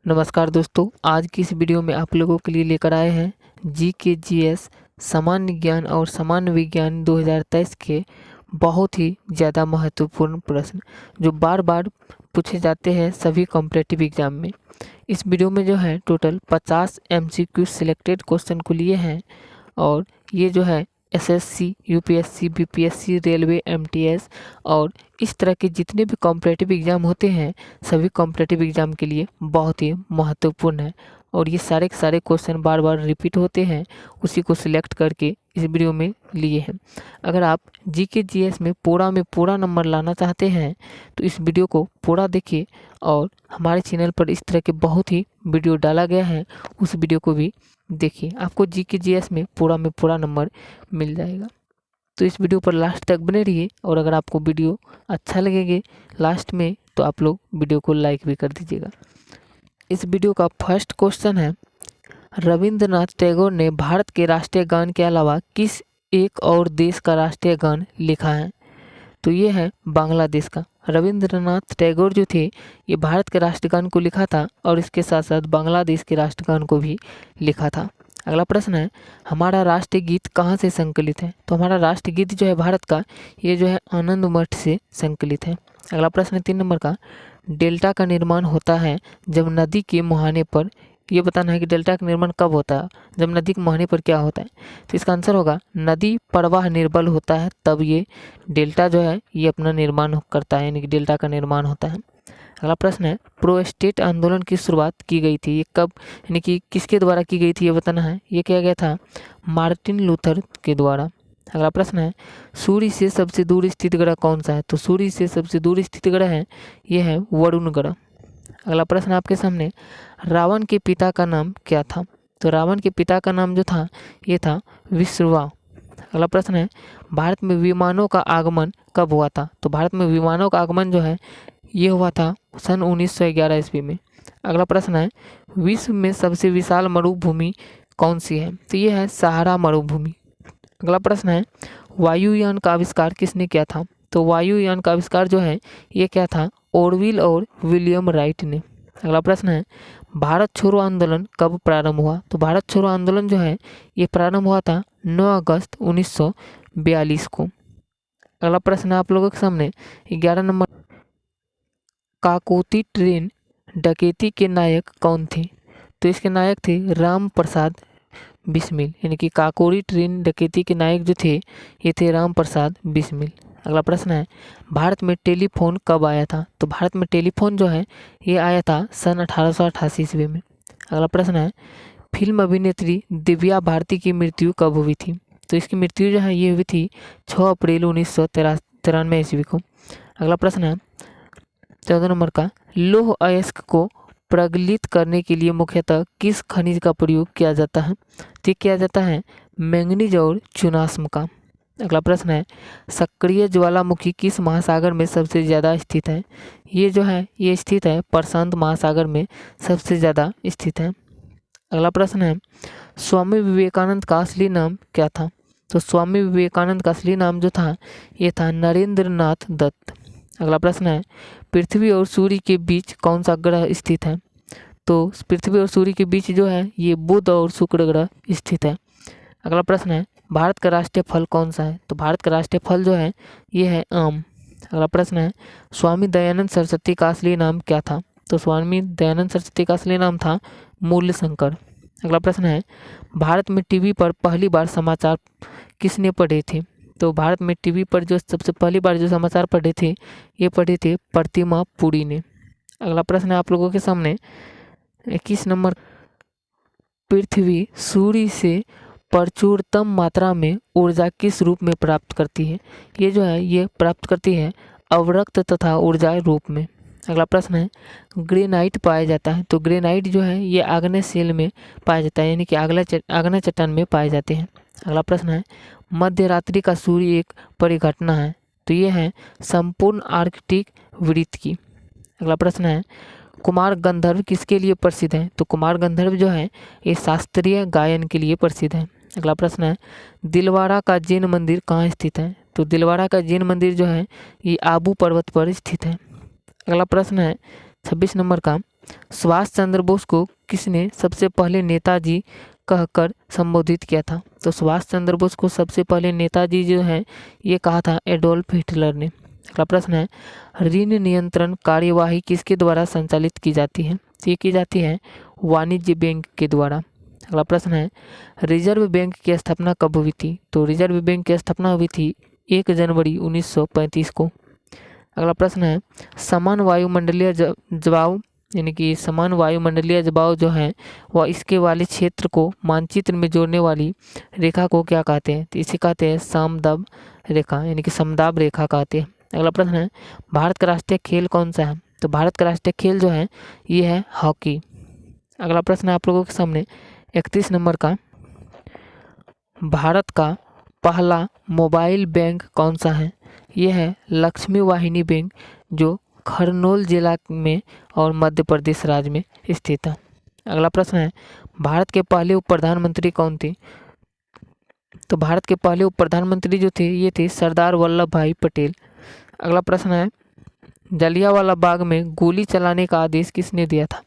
नमस्कार दोस्तों, आज की इस वीडियो में आप लोगों के लिए लेकर आए हैं GK/GS सामान्य ज्ञान और सामान्य विज्ञान 2023 के बहुत ही ज़्यादा महत्वपूर्ण प्रश्न जो बार बार पूछे जाते हैं सभी कॉम्पिटिटिव एग्जाम में। इस वीडियो में जो है टोटल 50 MCQ सिलेक्टेड क्वेश्चन को लिए हैं और ये जो है SSC, UPSC, BPSC, railway, MTS और इस तरह के जितने भी कॉम्पिटिटिव एग्ज़ाम होते हैं सभी कॉम्पिटिटिव एग्ज़ाम के लिए बहुत ही महत्वपूर्ण है। और ये सारे के सारे क्वेश्चन बार बार रिपीट होते हैं, उसी को सिलेक्ट करके इस वीडियो में लिए हैं। अगर आप GK/GS में पूरा नंबर लाना चाहते हैं तो इस वीडियो को पूरा देखिए और हमारे चैनल पर इस तरह के बहुत ही वीडियो डाला गया है, उस वीडियो को भी देखिए। आपको GK/GS में पूरा नंबर मिल जाएगा। तो इस वीडियो पर लास्ट तक बने रहिए और अगर आपको वीडियो अच्छा लगेगा लास्ट में तो आप लोग वीडियो को लाइक भी कर दीजिएगा। इस वीडियो का फर्स्ट क्वेश्चन है, रविंद्रनाथ टैगोर ने भारत के राष्ट्रीय गान के अलावा किस एक और देश का राष्ट्रीय गान लिखा है? तो ये है बांग्लादेश का। रविंद्रनाथ टैगोर जो थे ये भारत के राष्ट्रगान को लिखा था और इसके साथ साथ बांग्लादेश के राष्ट्रगान को भी लिखा था। अगला प्रश्न है, हमारा राष्ट्रीय गीत कहाँ से संकलित है? तो हमारा राष्ट्रीय गीत जो है भारत का ये जो है आनंद मठ से संकलित है। अगला प्रश्न है 3 नंबर का, डेल्टा का निर्माण होता है जब नदी के मुहाने पर, ये बताना है कि डेल्टा का निर्माण कब होता है, जब नदी के मुहाने पर क्या होता है? तो इसका आंसर होगा नदी प्रवाह निर्बल होता है तब ये डेल्टा जो है ये अपना निर्माण करता है, यानी कि डेल्टा का निर्माण होता है। अगला प्रश्न है, प्रोस्टेट आंदोलन की शुरुआत की गई थी, ये कब यानी कि किसके द्वारा की गई थी ये बताना है। ये किया गया था मार्टिन लूथर के द्वारा। अगला प्रश्न है, सूर्य से सबसे दूर स्थित ग्रह कौन सा है? तो सूर्य से सबसे दूर स्थित ग्रह है ये है वरुण ग्रह। अगला प्रश्न आपके सामने, रावण के पिता का नाम क्या था? तो रावण के पिता का नाम जो था ये था विश्रवा। अगला प्रश्न है, भारत में विमानों का आगमन कब हुआ था? तो भारत में विमानों का आगमन जो है ये हुआ था सन 1911 ईस्वी में। अगला प्रश्न है, विश्व में सबसे विशाल मरुभूमि कौन सी है? तो ये है सहारा मरुभूमि। अगला प्रश्न है, वायुयान का आविष्कार किसने किया था? तो वायुयान का आविष्कार जो है ये क्या था? ऑरविल और विलियम राइट ने। अगला प्रश्न है, भारत छोड़ो आंदोलन कब प्रारंभ हुआ? तो भारत छोड़ो आंदोलन जो है ये प्रारंभ हुआ था 9 अगस्त 1942 को। अगला प्रश्न है आप लोगों के सामने 11 नंबर, काकोती ट्रेन डकैती के नायक कौन थे? तो इसके नायक थे राम प्रसाद बिस्मिल, यानी कि काकोरी ट्रेन डकैती के नायक जो थे ये थे राम प्रसाद बिस्मिल। अगला प्रश्न है, भारत में टेलीफोन कब आया था? तो भारत में टेलीफोन जो है ये आया था सन 1888 ईस्वी में। अगला प्रश्न है, फिल्म अभिनेत्री दिव्या भारती की मृत्यु कब हुई थी? तो इसकी मृत्यु जो है ये हुई थी 6 अप्रैल 1993 ईस्वी को। अगला प्रश्न है 14 नंबर का, लौह अयस्क को प्रज्वलित करने के लिए मुख्यतः किस खनिज का प्रयोग किया जाता है? तो किया जाता है मैंगनीज और चुनास्म का। अगला प्रश्न है, सक्रिय ज्वालामुखी किस महासागर में सबसे ज़्यादा स्थित है? ये जो है ये स्थित है प्रशांत महासागर में सबसे ज़्यादा स्थित है। अगला प्रश्न है, स्वामी विवेकानंद का असली नाम क्या था? तो स्वामी विवेकानंद का असली नाम जो था ये था नरेंद्र नाथ दत्त। अगला प्रश्न है, पृथ्वी और सूर्य के बीच कौन सा ग्रह स्थित है? तो पृथ्वी और सूर्य के बीच जो है ये बुध और शुक्र ग्रह स्थित है। अगला प्रश्न है, भारत का राष्ट्रीय फल कौन सा है? तो भारत का राष्ट्रीय फल जो है ये है आम। अगला प्रश्न है, स्वामी दयानंद सरस्वती का असली नाम क्या था? तो स्वामी दयानंद सरस्वती का असली नाम था मूल्यशंकर। अगला प्रश्न है, भारत में टीवी पर पहली बार समाचार किसने पढ़े थे? तो भारत में टीवी पर जो सबसे पहली बार जो समाचार पढ़े थे ये पढ़े थे प्रतिमा पुरी ने। अगला प्रश्न है आप लोगों के सामने 21 नंबर, पृथ्वी सूर्य से प्रचुरतम मात्रा में ऊर्जा किस रूप में प्राप्त करती है? ये जो है ये प्राप्त करती है अवरक्त तथा ऊर्जा रूप में। अगला प्रश्न है, ग्रेनाइट पाया जाता है? तो ग्रेनाइट जो है ये आग्नेय शिला में पाया जाता है, यानी कि आग्नेय चट्टान में पाए जाते हैं। अगला प्रश्न है, मध्य रात्रि का सूर्य एक परिघटना है? तो ये है संपूर्ण आर्कटिक वृत्त की। अगला प्रश्न है, कुमार गंधर्व किसके लिए प्रसिद्ध है? तो कुमार गंधर्व जो है ये शास्त्रीय गायन के लिए प्रसिद्ध है। अगला प्रश्न है, दिलवाड़ा का जैन मंदिर कहाँ स्थित है? तो दिलवाड़ा का जैन मंदिर जो है ये आबू पर्वत पर स्थित है। अगला प्रश्न है 26 नंबर का, सुभाष चंद्र बोस को किसने सबसे पहले नेताजी कहकर संबोधित किया था? तो सुभाष चंद्र बोस को सबसे पहले नेताजी जो है ये कहा था एडोल्फ हिटलर ने। अगला प्रश्न है, ऋण नियंत्रण कार्यवाही किसके द्वारा संचालित की जाती है? तो ये की जाती है वाणिज्य बैंक के द्वारा। अगला प्रश्न है, रिजर्व बैंक की स्थापना कब हुई थी? तो रिजर्व बैंक की स्थापना हुई थी 1 जनवरी 1935 को। अगला प्रश्न है, समान वायुमंडलीय दबाव यानी कि समान वायुमंडलीय दबाव जो है वह इसके वाले क्षेत्र को मानचित्र में जोड़ने वाली रेखा को क्या कहते हैं? तो इसे कहते हैं समदाब रेखा यानी कि समदाब रेखा कहते हैं। अगला प्रश्न है, भारत का राष्ट्रीय खेल कौन सा है? तो भारत का राष्ट्रीय खेल जो है ये है हॉकी। अगला प्रश्न है आप लोगों के सामने 31 नंबर का, भारत का पहला मोबाइल बैंक कौन सा है? ये है लक्ष्मी वाहिनी बैंक जो खरनोल जिला में और मध्य प्रदेश राज्य में स्थित है। अगला प्रश्न है, भारत के पहले उप प्रधानमंत्री कौन थे? तो भारत के पहले उप प्रधानमंत्री जो थे ये थे सरदार वल्लभ भाई पटेल। अगला प्रश्न है, जलियांवाला बाग में गोली चलाने का आदेश किसने दिया था?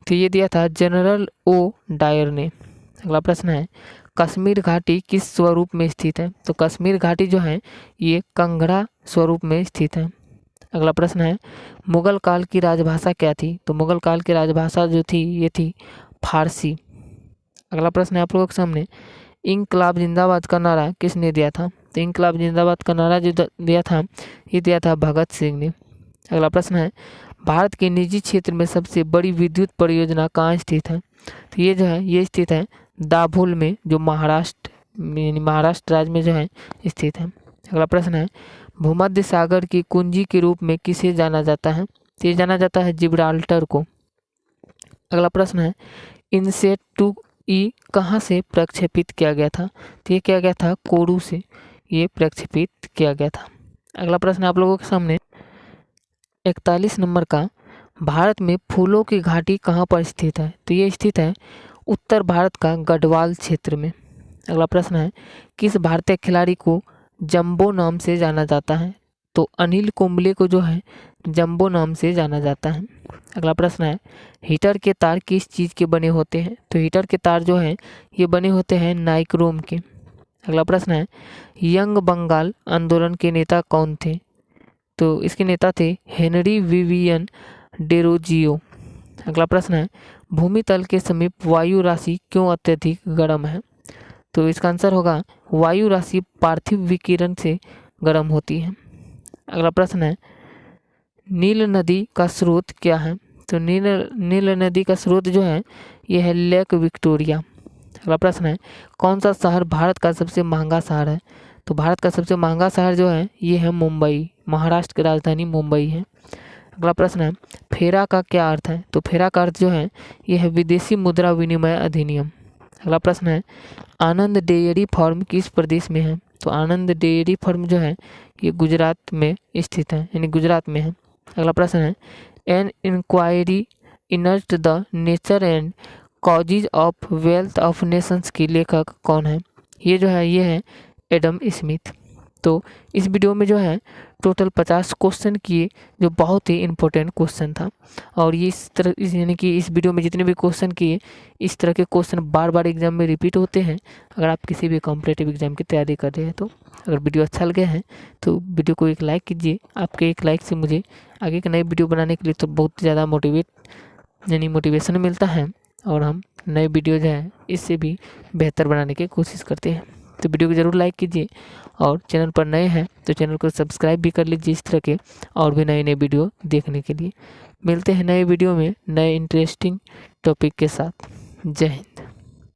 तो ये दिया था जनरल ओ डायर ने। अगला प्रश्न है, कश्मीर घाटी किस स्वरूप में स्थित है? तो कश्मीर घाटी जो है ये कंगड़ा स्वरूप में स्थित है। अगला प्रश्न है, मुगल काल की राजभाषा क्या थी? तो मुगल काल की राजभाषा जो थी ये थी फारसी। अगला प्रश्न है आप लोगों के सामने, इंकलाब जिंदाबाद का नारा किसने दिया था? तो इंकलाब जिंदाबाद का नारा जो दिया था ये दिया था भगत सिंह ने। अगला प्रश्न है, भारत के निजी क्षेत्र में सबसे बड़ी विद्युत परियोजना कहाँ स्थित है? तो ये जो है ये स्थित है दाभोल में जो महाराष्ट्र राज्य में जो है स्थित है। अगला प्रश्न है, भूमध्य सागर की कुंजी के रूप में किसे जाना जाता है? तो ये जाना जाता है जिब्राल्टर को। अगला प्रश्न है, इनसेट 2E कहाँ से प्रक्षेपित किया गया था? तो ये किया गया था कोरू से ये प्रक्षेपित किया गया था। अगला प्रश्न आप लोगों के सामने 41 नंबर का, भारत में फूलों की घाटी कहाँ पर स्थित है? तो ये स्थित है उत्तर भारत का गढ़वाल क्षेत्र में। अगला प्रश्न है, किस भारतीय खिलाड़ी को जंबो नाम से जाना जाता है? तो अनिल कुंबले को जो है जंबो नाम से जाना जाता है। अगला प्रश्न है, हीटर के तार किस चीज़ के बने होते हैं? तो हीटर के तार जो हैं ये बने होते हैं नाइक्रोम के। अगला प्रश्न है, यंग बंगाल आंदोलन के नेता कौन थे? तो इसके नेता थे हेनरी विवियन डेरोजियो। अगला प्रश्न है, भूमि तल के समीप वायु राशि क्यों अत्यधिक गर्म है? तो इसका आंसर होगा वायु राशि पार्थिव विकिरण से गर्म होती है। अगला प्रश्न है, नील नदी का स्रोत क्या है? तो नील नदी का स्रोत जो है ये है लेक विक्टोरिया। अगला प्रश्न है, कौन सा शहर भारत का सबसे महंगा शहर है? तो भारत का सबसे महंगा शहर जो है ये है मुंबई, महाराष्ट्र की राजधानी मुंबई है। अगला प्रश्न है, फेरा का क्या अर्थ है? तो फेरा का अर्थ जो है ये है विदेशी मुद्रा विनिमय अधिनियम। अगला प्रश्न है, आनंद डेयरी फार्म किस प्रदेश में है? तो आनंद डेयरी फार्म जो है ये गुजरात में स्थित है यानी गुजरात में है। अगला प्रश्न है, an inquiry into the nature and causes of wealth of nations की लेखक कौन है? ये जो है ये है एडम स्मिथ। तो इस वीडियो में जो है टोटल 50 क्वेश्चन किए जो बहुत ही इम्पोर्टेंट क्वेश्चन था। और ये इस तरह यानी कि इस वीडियो में जितने भी क्वेश्चन किए इस तरह के क्वेश्चन बार बार एग्जाम में रिपीट होते हैं अगर आप किसी भी कॉम्पिटिटिव एग्जाम की तैयारी कर रहे हैं तो। अगर वीडियो अच्छा लगे है तो वीडियो को एक लाइक कीजिए। आपके एक लाइक से मुझे आगे की नई वीडियो बनाने के लिए तो बहुत ज़्यादा मोटिवेशन मिलता है और हम नए वीडियो जो है इससे भी बेहतर बनाने की कोशिश करते हैं। तो वीडियो को ज़रूर लाइक कीजिए और चैनल पर नए हैं तो चैनल को सब्सक्राइब भी कर लीजिए इस तरह के और भी नए वीडियो देखने के लिए। मिलते हैं नए वीडियो में नए इंटरेस्टिंग टॉपिक के साथ। जय हिंद।